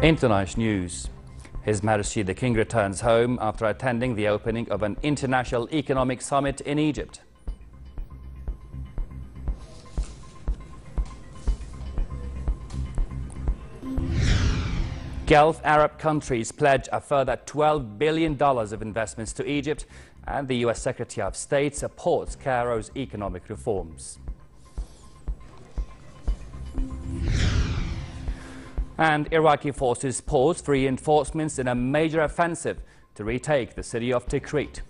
International news. His Majesty the King returns home after attending the opening of an international economic summit in Egypt. Gulf Arab countries pledge a further $12 billion of investments to Egypt, and the U.S. Secretary of State supports Cairo's economic reforms. And Iraqi forces pause for reinforcements in a major offensive to retake the city of Tikrit.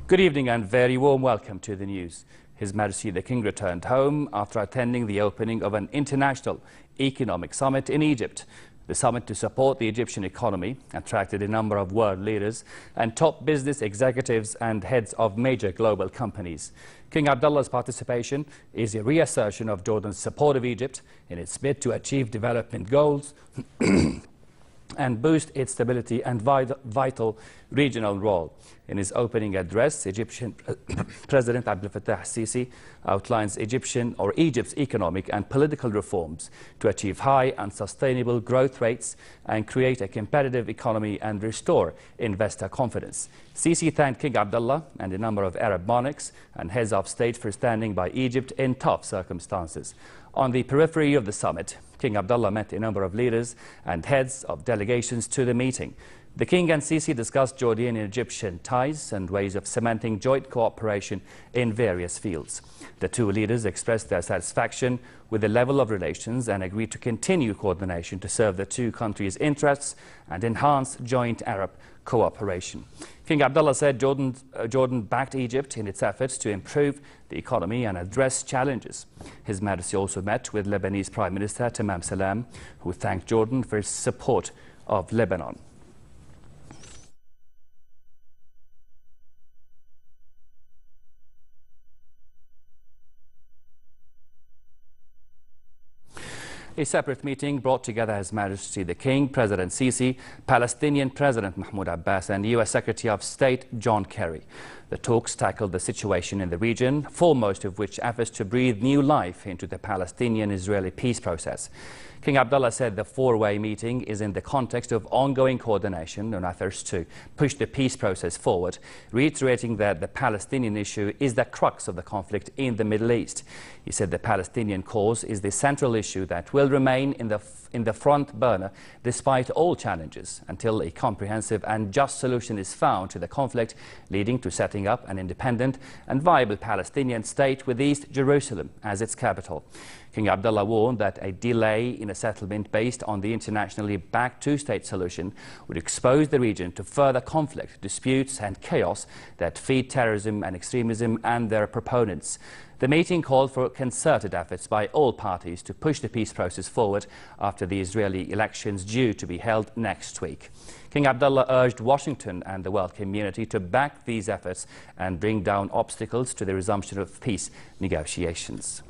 Good evening and very warm welcome to the news. His Majesty the King returned home after attending the opening of an international economic summit in Egypt. The summit, to support the Egyptian economy, attracted a number of world leaders and top business executives and heads of major global companies. King Abdullah's participation is a reassertion of Jordan's support of Egypt in its bid to achieve development goals and boost its stability and vital regional role. In his opening address, Egyptian President Abdel Fattah al-Sisi outlines Egypt's economic and political reforms to achieve high and sustainable growth rates and create a competitive economy and restore investor confidence. Sisi thanked King Abdullah and a number of Arab monarchs and heads of state for standing by Egypt in tough circumstances. On the periphery of the summit, King Abdullah met a number of leaders and heads of delegations to the meeting. The King and Sisi discussed Jordanian and Egyptian ties and ways of cementing joint cooperation in various fields. The two leaders expressed their satisfaction with the level of relations and agreed to continue coordination to serve the two countries' interests and enhance joint Arab cooperation. King Abdullah said Jordan backed Egypt in its efforts to improve the economy and address challenges. His Majesty also met with Lebanese Prime Minister Tamam Salam, who thanked Jordan for its support of Lebanon. A separate meeting brought together His Majesty the King, President Sisi, Palestinian President Mahmoud Abbas and U.S. Secretary of State John Kerry. The talks tackled the situation in the region, foremost of which efforts to breathe new life into the Palestinian-Israeli peace process. King Abdullah said the four-way meeting is in the context of ongoing coordination on efforts to push the peace process forward, reiterating that the Palestinian issue is the crux of the conflict in the Middle East. He said the Palestinian cause is the central issue that will remain in the front burner despite all challenges until a comprehensive and just solution is found to the conflict, leading to setting up an independent and viable Palestinian state with East Jerusalem as its capital. King Abdullah warned that a delay in a settlement based on the internationally backed two-state solution would expose the region to further conflict, disputes and chaos that feed terrorism and extremism and their proponents. The meeting called for concerted efforts by all parties to push the peace process forward after the Israeli elections due to be held next week. King Abdullah urged Washington and the world community to back these efforts and bring down obstacles to the resumption of peace negotiations.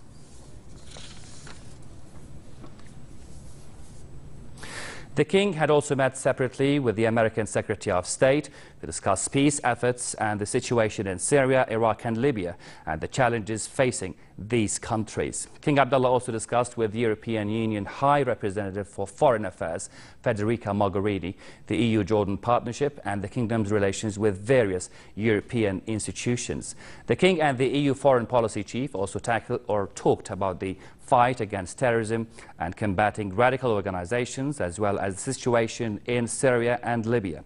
The King had also met separately with the American Secretary of State to discuss peace efforts and the situation in Syria, Iraq and Libya and the challenges facing these countries. King Abdullah also discussed with European Union High Representative for Foreign Affairs Federica Mogherini the EU-Jordan partnership and the Kingdom's relations with various European institutions. The King and the EU Foreign Policy Chief also talked about the fight against terrorism and combating radical organizations, as well as the situation in Syria and Libya.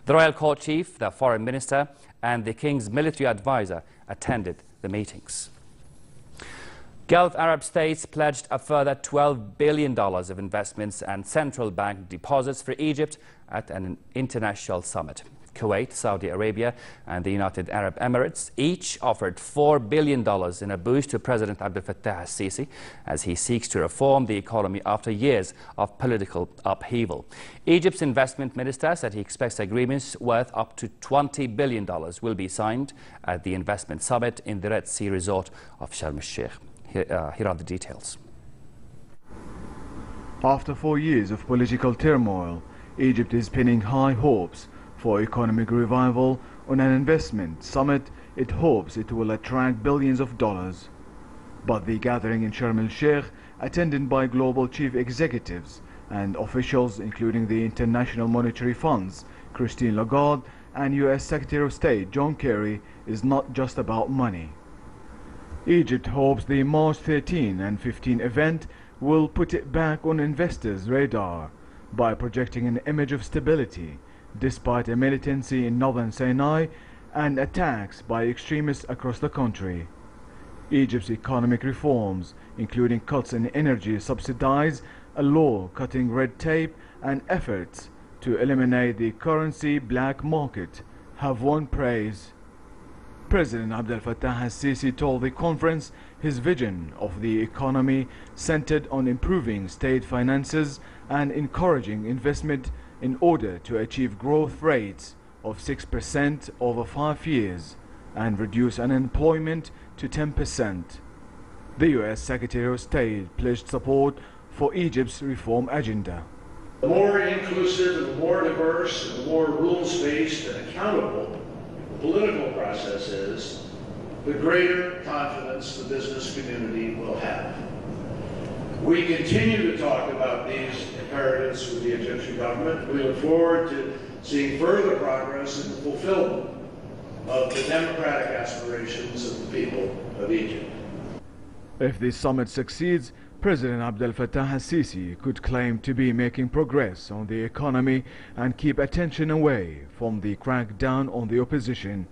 The Royal Court Chief, the Foreign Minister and the King's military advisor attended the meetings. Gulf Arab states pledged a further $12 billion of investments and central bank deposits for Egypt at an international summit. Kuwait, Saudi Arabia and the United Arab Emirates each offered $4 billion in a boost to President Abdel Fattah al-Sisi as he seeks to reform the economy after years of political upheaval. Egypt's investment minister said he expects agreements worth up to $20 billion will be signed at the investment summit in the Red Sea resort of Sharm el-Sheikh. Here are the details. After 4 years of political turmoil, Egypt is pinning high hopes for economic revival on an investment summit. It hopes it will attract billions of dollars. But the gathering in Sharm el-Sheikh, attended by global chief executives and officials including the International Monetary Fund's Christine Lagarde and U.S. Secretary of State John Kerry, is not just about money. Egypt hopes the March 13 and 15 event will put it back on investors' radar by projecting an image of stability despite a militancy in northern Sinai and attacks by extremists across the country. Egypt's economic reforms, including cuts in energy subsidies, a law cutting red tape, and efforts to eliminate the currency black market, have won praise. President Abdel Fattah al-Sisi told the conference his vision of the economy centered on improving state finances and encouraging investment in order to achieve growth rates of 6% over 5 years and reduce unemployment to 10%. The U.S. Secretary of State pledged support for Egypt's reform agenda. The more inclusive, the more diverse, the more rules-based and accountable the political process is, the greater confidence the business community will have. We continue to talk about these imperatives with the Egyptian government. We look forward to seeing further progress in the fulfillment of the democratic aspirations of the people of Egypt. If this summit succeeds, President Abdel Fattah al-Sisi could claim to be making progress on the economy and keep attention away from the crackdown on the opposition.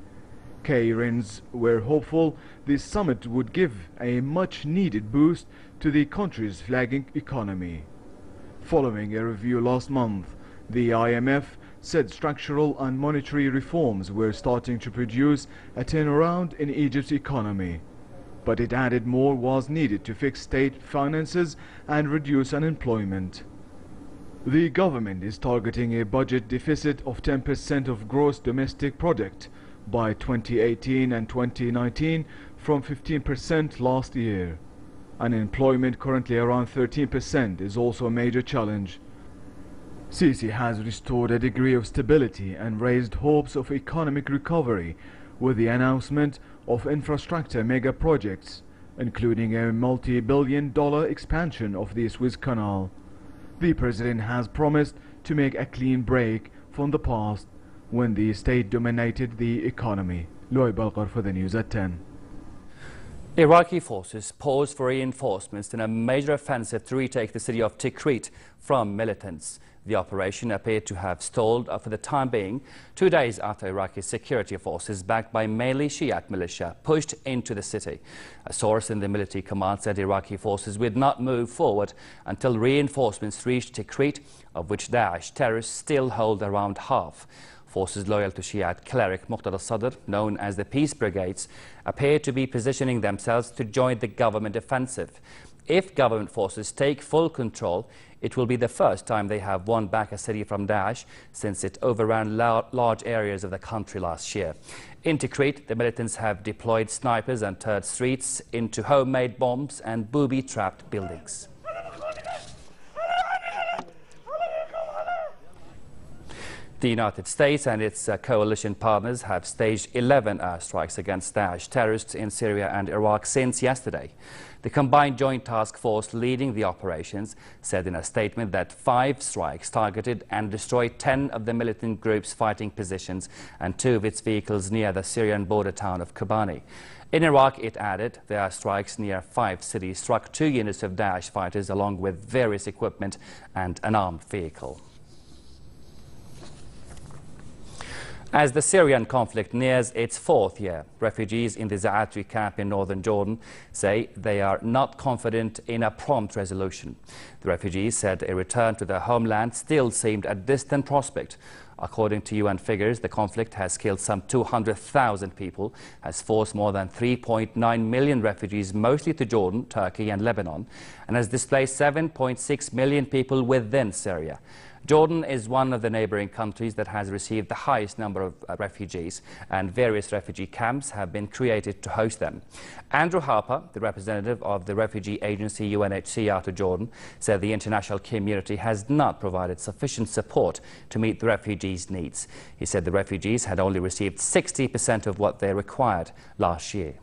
Cairns were hopeful this summit would give a much-needed boost to the country's flagging economy. Following a review last month, the IMF said structural and monetary reforms were starting to produce a turnaround in Egypt's economy. But it added more was needed to fix state finances and reduce unemployment. The government is targeting a budget deficit of 10% of gross domestic product by 2018 and 2019 from 15% last year. Unemployment, currently around 13%, is also a major challenge. Sisi has restored a degree of stability and raised hopes of economic recovery with the announcement of infrastructure mega projects, including a multi-billion-dollar expansion of the Suez Canal. The president has promised to make a clean break from the past when the state dominated the economy. Loy Balkar for the news at 10. Iraqi forces paused for reinforcements in a major offensive to retake the city of Tikrit from militants. The operation appeared to have stalled for the time being, 2 days after Iraqi security forces, backed by mainly Shiite militia, pushed into the city. A source in the military command said Iraqi forces would not move forward until reinforcements reached Tikrit, of which Daesh terrorists still hold around half. Forces loyal to Shiite cleric Muqtada al-Sadr, known as the Peace Brigades, appear to be positioning themselves to join the government offensive. If government forces take full control, it will be the first time they have won back a city from Daesh since it overran large areas of the country last year. In Tikrit, the militants have deployed snipers and turned streets into homemade bombs and booby-trapped buildings. The United States and its coalition partners have staged 11 airstrikes against Daesh terrorists in Syria and Iraq since yesterday. The combined joint task force leading the operations said in a statement that 5 strikes targeted and destroyed 10 of the militant group's fighting positions and 2 of its vehicles near the Syrian border town of Kobani. In Iraq, it added, the airstrikes near 5 cities struck 2 units of Daesh fighters along with various equipment and an armed vehicle. As the Syrian conflict nears its 4th year, refugees in the Zaatari camp in northern Jordan say they are not confident in a prompt resolution. The refugees said a return to their homeland still seemed a distant prospect. According to UN figures, the conflict has killed some 200,000 people, has forced more than 3.9 million refugees, mostly to Jordan, Turkey and Lebanon, and has displaced 7.6 million people within Syria. Jordan is one of the neighboring countries that has received the highest number of refugees, and various refugee camps have been created to host them. Andrew Harper, the representative of the refugee agency UNHCR to Jordan, said the international community has not provided sufficient support to meet the refugees' needs. He said the refugees had only received 60% of what they required last year.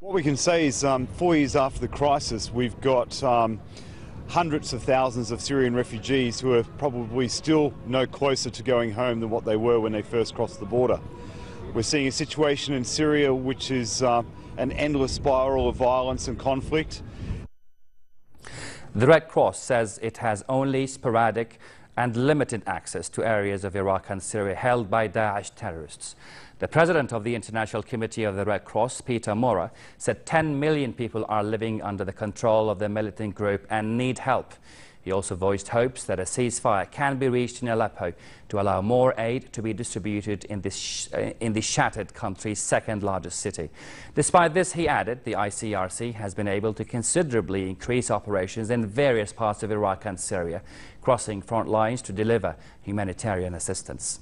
What we can say is 4 years after the crisis, we've got hundreds of thousands of Syrian refugees who are probably still no closer to going home than what they were when they first crossed the border. We're seeing a situation in Syria which is an endless spiral of violence and conflict. The Red Cross says it has only sporadic and limited access to areas of Iraq and Syria held by Daesh terrorists. The president of the International Committee of the Red Cross, Peter Mora, said 10 million people are living under the control of the militant group and need help. He also voiced hopes that a ceasefire can be reached in Aleppo to allow more aid to be distributed in the shattered country's second largest city. Despite this, he added, the ICRC has been able to considerably increase operations in various parts of Iraq and Syria, crossing front lines to deliver humanitarian assistance.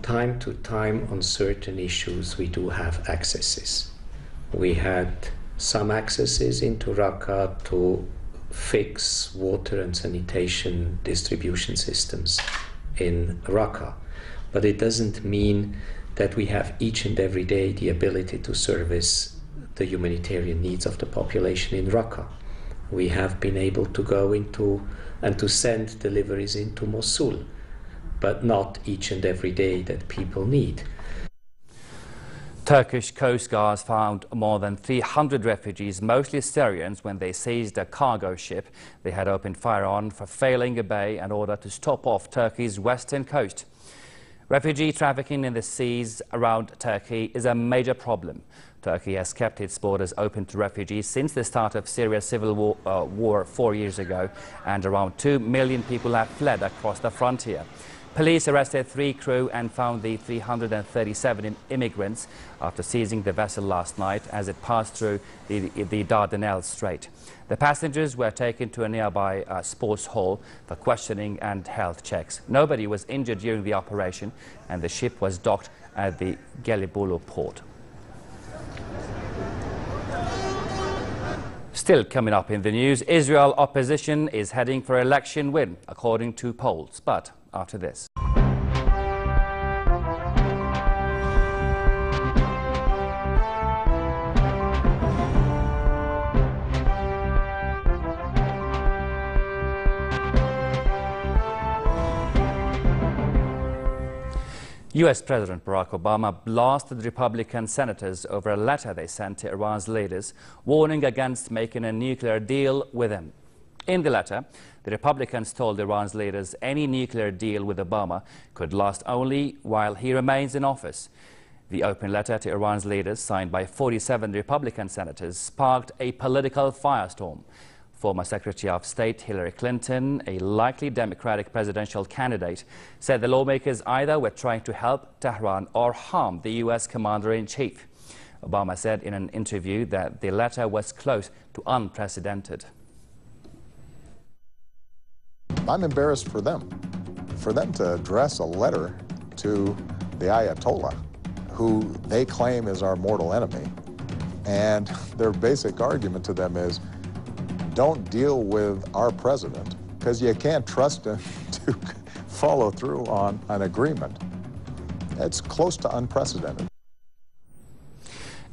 Time to time on certain issues we do have accesses. We had some accesses into Raqqa to fix water and sanitation distribution systems in Raqqa. But it doesn't mean that we have each and every day the ability to service the humanitarian needs of the population in Raqqa. We have been able to go into and to send deliveries into Mosul, but not each and every day that people need. Turkish Coast Guards found more than 300 refugees, mostly Syrians, when they seized a cargo ship they had opened fire on for failing obey an order to stop off Turkey's western coast. Refugee trafficking in the seas around Turkey is a major problem. Turkey has kept its borders open to refugees since the start of Syria's civil war 4 years ago, and around 2 million people have fled across the frontier. Police arrested 3 crew and found the 337 immigrants after seizing the vessel last night as it passed through the Dardanelles Strait. The passengers were taken to a nearby sports hall for questioning and health checks. Nobody was injured during the operation, and the ship was docked at the Gelibolu port. Still coming up in the news, Israel opposition is heading for election win, according to polls. But after this. U.S. President Barack Obama blasted Republican senators over a letter they sent to Iran's leaders, warning against making a nuclear deal with him. In the letter, the Republicans told Iran's leaders any nuclear deal with Obama could last only while he remains in office. The open letter to Iran's leaders, signed by 47 Republican senators, sparked a political firestorm. Former Secretary of State Hillary Clinton, a likely Democratic presidential candidate, said the lawmakers either were trying to help Tehran or harm the U.S. commander-in-chief. Obama said in an interview that the letter was close to unprecedented. I'm embarrassed for them to address a letter to the Ayatollah, who they claim is our mortal enemy. And their basic argument to them is, don't deal with our president, because you can't trust him to follow through on an agreement. It's close to unprecedented.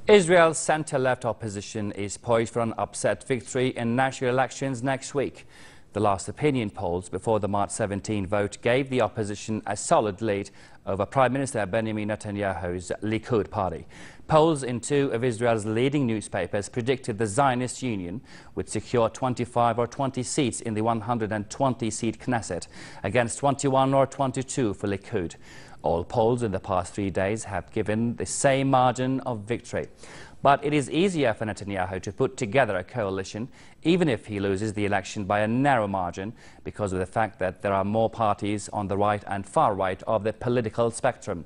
Israel's center-left opposition is poised for an upset victory in national elections next week. The last opinion polls before the March 17 vote gave the opposition a solid lead over Prime Minister Benjamin Netanyahu's Likud party. Polls in 2 of Israel's leading newspapers predicted the Zionist Union would secure 25 or 20 seats in the 120-seat Knesset, against 21 or 22 for Likud. All polls in the past 3 days have given the same margin of victory. But it is easier for Netanyahu to put together a coalition, even if he loses the election by a narrow margin, because of the fact that there are more parties on the right and far right of the political spectrum.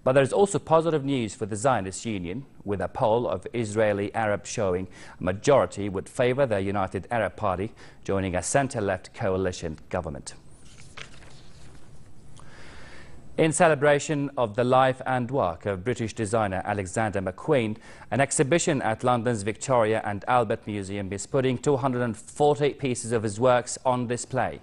But there is also positive news for the Zionist Union, with a poll of Israeli Arabs showing a majority would favor the United Arab Party joining a center-left coalition government. In celebration of the life and work of British designer Alexander McQueen, an exhibition at London's Victoria and Albert Museum is putting 240 pieces of his works on display.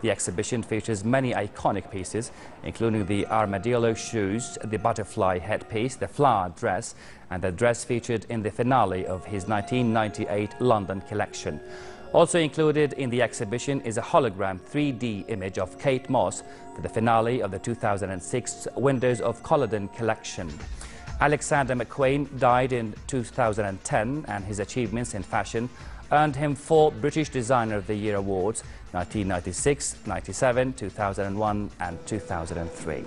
The exhibition features many iconic pieces, including the armadillo shoes, the butterfly headpiece, the flower dress, and the dress featured in the finale of his 1998 London collection. Also included in the exhibition is a hologram 3D image of Kate Moss for the finale of the 2006 Windows of Culloden collection. Alexander McQueen died in 2010, and his achievements in fashion earned him 4 British Designer of the Year awards: 1996, 97, 2001 and 2003.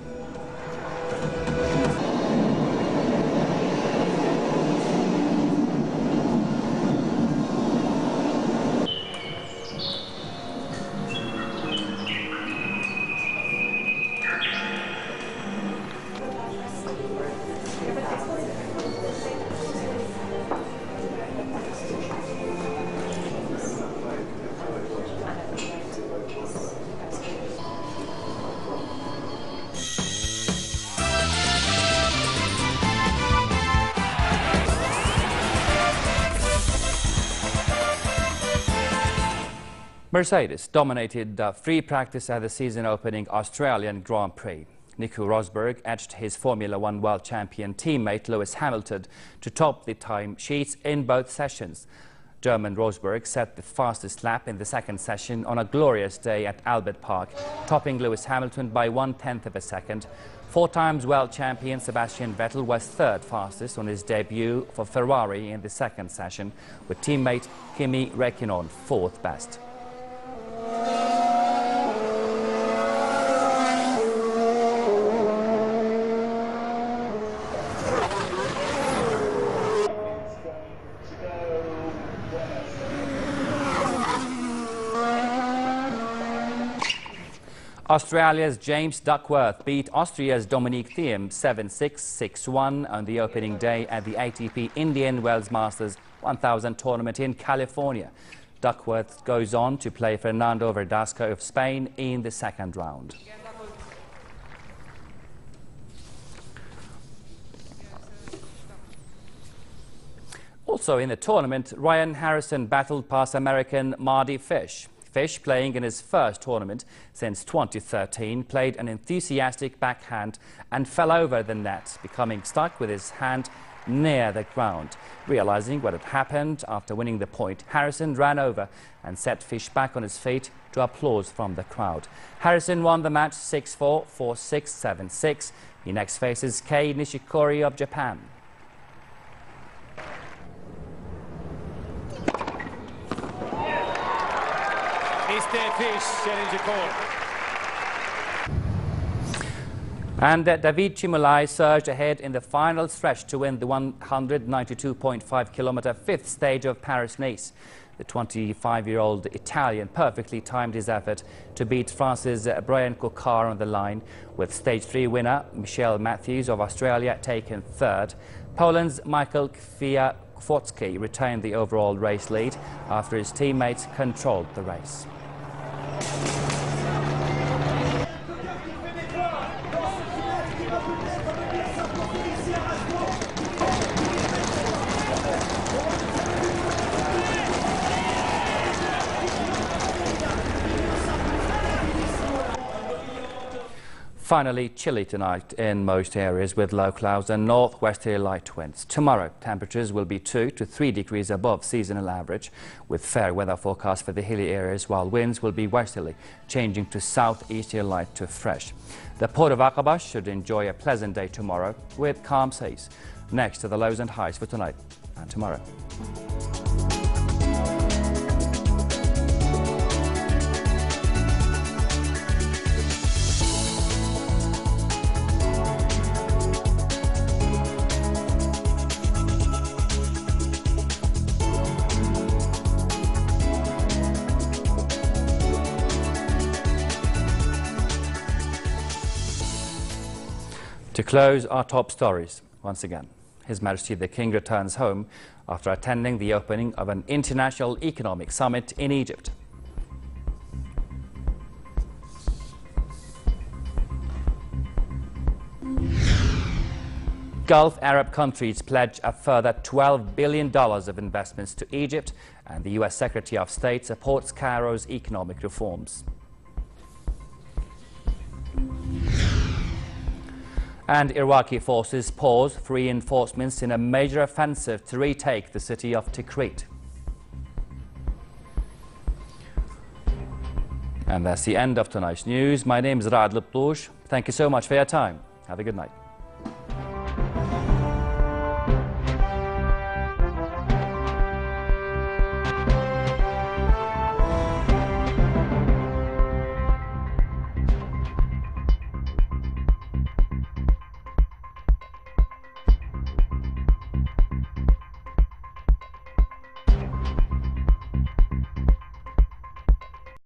Mercedes dominated free practice at the season-opening Australian Grand Prix. Nico Rosberg edged his Formula One world champion teammate Lewis Hamilton to top the time sheets in both sessions. German Rosberg set the fastest lap in the second session on a glorious day at Albert Park, topping Lewis Hamilton by 1/10 of a second. 4 times world champion Sebastian Vettel was third fastest on his debut for Ferrari in the second session, with teammate Kimi Räikkönen fourth best. Australia's James Duckworth beat Austria's Dominic Thiem 7-6, 6-1 on the opening day at the ATP Indian Wells Masters 1000 tournament in California. Duckworth goes on to play Fernando Verdasco of Spain in the second round. Also in the tournament, Ryan Harrison battled past American Mardy Fish. Fish, playing in his first tournament since 2013, played an enthusiastic backhand and fell over the net, becoming stuck with his hand near the ground. Realizing what had happened after winning the point, Harrison ran over and set Fish back on his feet to applause from the crowd. Harrison won the match 6-4, 4-6, 7-6. He next faces Kei Nishikori of Japan. And David Chimolai surged ahead in the final stretch to win the 192.5-kilometer fifth stage of Paris-Nice. The 25-year-old Italian perfectly timed his effort to beat France's Brian Cocard on the line, with Stage 3 winner Michelle Matthews of Australia taken third. Poland's Michael Kwiatkowski retained the overall race lead after his teammates controlled the race. Finally, chilly tonight in most areas with low clouds and northwesterly light winds. Tomorrow, temperatures will be 2 to 3 degrees above seasonal average, with fair weather forecast for the hilly areas, while winds will be westerly, changing to southeasterly light to fresh. The Port of Aqaba should enjoy a pleasant day tomorrow with calm seas. Next to the lows and highs for tonight and tomorrow. To close our top stories, once again, His Majesty the King returns home after attending the opening of an international economic summit in Egypt. Gulf Arab countries pledge a further $12 billion of investments to Egypt, and the U.S. Secretary of State supports Cairo's economic reforms. And Iraqi forces pause for reinforcements in a major offensive to retake the city of Tikrit. And that's the end of tonight's news. My name is Raad Liplouche. Thank you so much for your time. Have a good night.